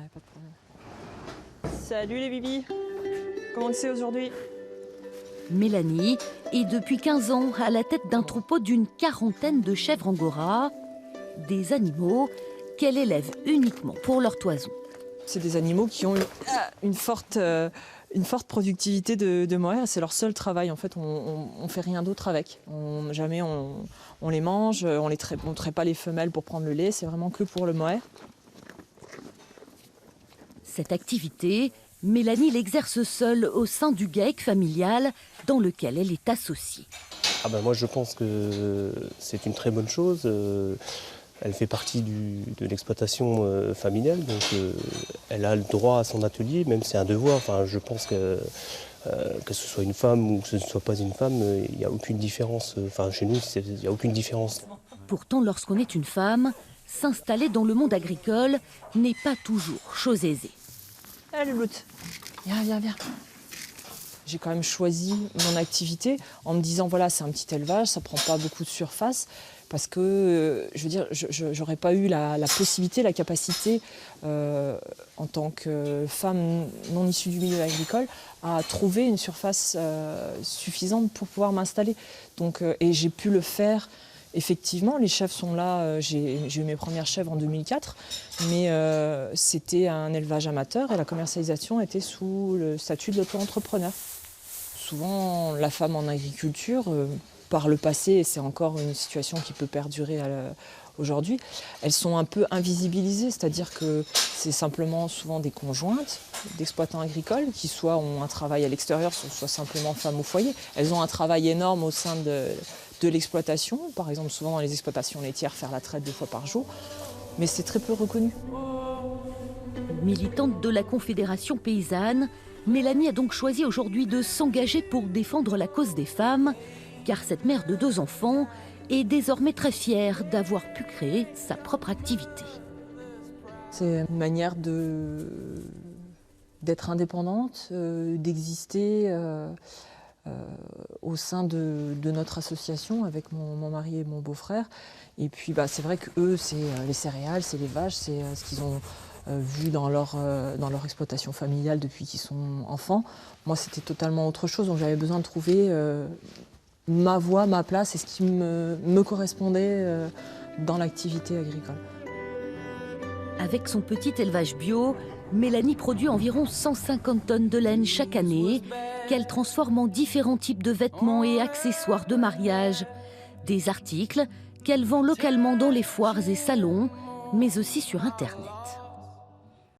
pas de problème. Salut les bibis. Comment c'est aujourd'hui? Mélanie est depuis 15 ans à la tête d'un troupeau d'une quarantaine de chèvres angora, des animaux qu'elle élève uniquement pour leur toison. C'est des animaux qui ont une forte productivité de mohair. C'est leur seul travail. En fait, on fait rien d'autre avec. Jamais on les mange, on ne traite pas les femelles pour prendre le lait. C'est vraiment que pour le mohair. Cette activité, Mélanie l'exerce seule au sein du GAEC familial dans lequel elle est associée. Moi, je pense que c'est une très bonne chose. Elle fait partie de l'exploitation familiale, donc elle a le droit à son atelier, même si c'est un devoir. Je pense que ce soit une femme ou que ce ne soit pas une femme, il n'y a aucune différence. Chez nous, il n'y a aucune différence. Pourtant, lorsqu'on est une femme, s'installer dans le monde agricole n'est pas toujours chose aisée. Allez, Lout, viens. J'ai quand même choisi mon activité en me disant, voilà, c'est un petit élevage, ça ne prend pas beaucoup de surface. Parce que, je n'aurais pas eu la possibilité, la capacité, en tant que femme non issue du milieu agricole, à trouver une surface suffisante pour pouvoir m'installer. Et j'ai pu le faire. Effectivement, les chèvres sont là. J'ai eu mes premières chèvres en 2004, mais c'était un élevage amateur et la commercialisation était sous le statut de l'auto-entrepreneur. Souvent, la femme en agriculture, par le passé, et c'est encore une situation qui peut perdurer aujourd'hui, elles sont un peu invisibilisées, c'est-à-dire que c'est simplement souvent des conjointes d'exploitants agricoles qui soit ont un travail à l'extérieur, soit simplement femmes au foyer. Elles ont un travail énorme au sein de l'exploitation, par exemple souvent dans les exploitations laitières, faire la traite 2 fois par jour, mais c'est très peu reconnu. Militante de la Confédération paysanne, Mélanie a donc choisi aujourd'hui de s'engager pour défendre la cause des femmes, car cette mère de 2 enfants est désormais très fière d'avoir pu créer sa propre activité. C'est une manière d'être indépendante, d'exister au sein de notre association avec mon mari et mon beau-frère. Et puis c'est vrai que eux, c'est les céréales, c'est les vaches, c'est ce qu'ils ont vu dans leur exploitation familiale depuis qu'ils sont enfants. Moi, c'était totalement autre chose, donc j'avais besoin de trouver ma voie, ma place et ce qui me correspondait dans l'activité agricole. Avec son petit élevage bio, Mélanie produit environ 150 tonnes de laine chaque année, qu'elle transforme en différents types de vêtements et accessoires de mariage. Des articles qu'elle vend localement dans les foires et salons, mais aussi sur Internet.